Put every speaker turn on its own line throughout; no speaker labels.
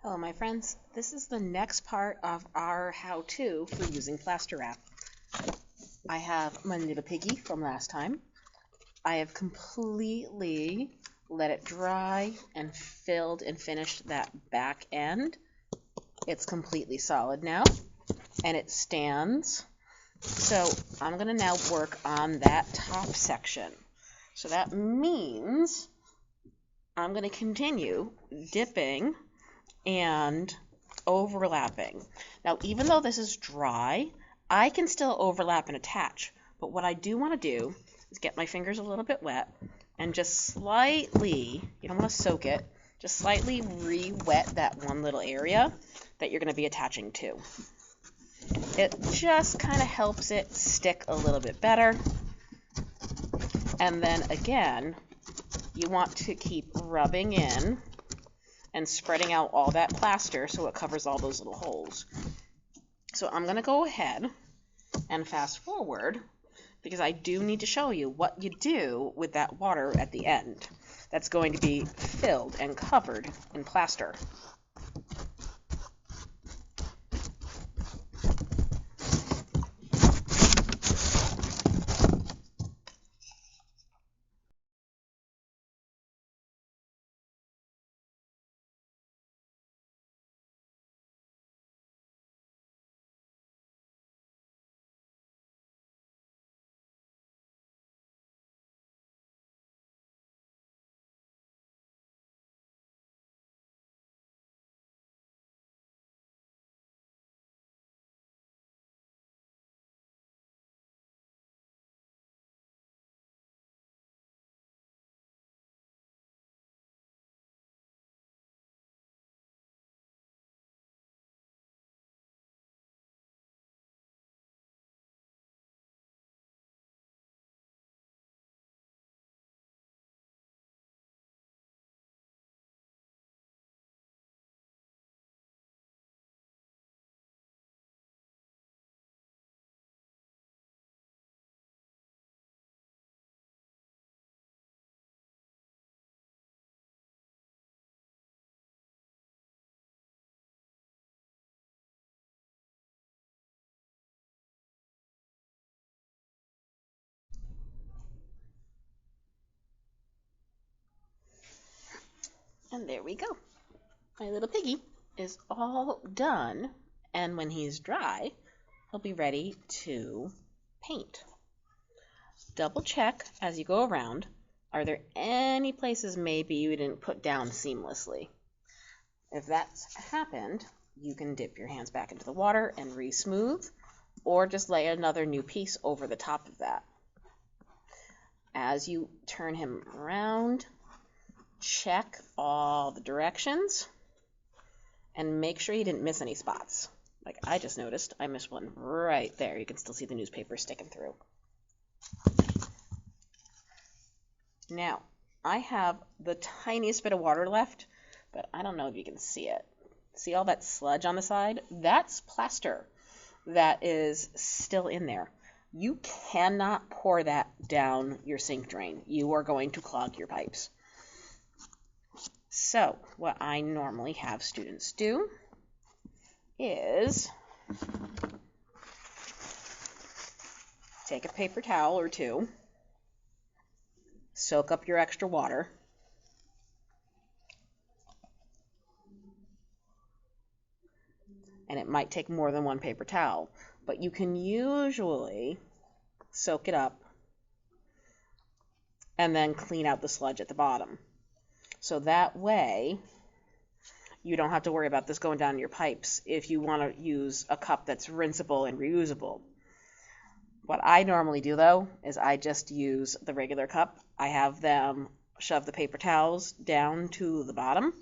Hello my friends, this is the next part of our how-to for using plaster wrap. I have my little piggy from last time. I have completely let it dry and filled and finished that back end. It's completely solid now and it stands. So I'm going to now work on that top section. So that means I'm going to continue dipping and overlapping. Now, even though this is dry, I can still overlap and attach. But what I do want to do is get my fingers a little bit wet and just slightly, you don't want to soak it, just slightly re-wet that one little area that you're going to be attaching to. It just kind of helps it stick a little bit better. And then again, you want to keep rubbing in and spreading out all that plaster so it covers all those little holes. So I'm going to go ahead and fast forward because I do need to show you what you do with that water at the end that's going to be filled and covered in plaster. And there we go. My little piggy is all done, and when he's dry, he'll be ready to paint. Double check as you go around, are there any places maybe you didn't put down seamlessly? If that's happened, you can dip your hands back into the water and re-smooth, or just lay another new piece over the top of that. As you turn him around, check all the directions and make sure you didn't miss any spots. Like I just noticed, I missed one right there. You can still see the newspaper sticking through. Now, I have the tiniest bit of water left, but I don't know if you can see it. See all that sludge on the side? That's plaster that is still in there. You cannot pour that down your sink drain. You are going to clog your pipes. So what I normally have students do is take a paper towel or two, soak up your extra water, and it might take more than one paper towel, but you can usually soak it up and then clean out the sludge at the bottom. So that way, you don't have to worry about this going down your pipes if you want to use a cup that's rinsable and reusable. What I normally do, though, is I just use the regular cup. I have them shove the paper towels down to the bottom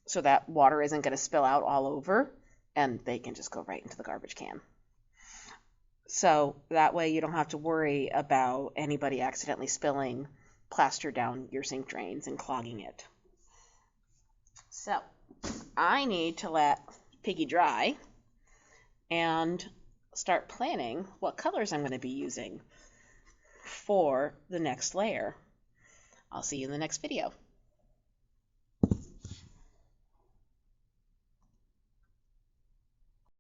so that water isn't going to spill out all over, and they can just go right into the garbage can. So that way you don't have to worry about anybody accidentally spilling plaster down your sink drains and clogging it. So I need to let Piggy dry and start planning what colors I'm going to be using for the next layer. I'll see you in the next video.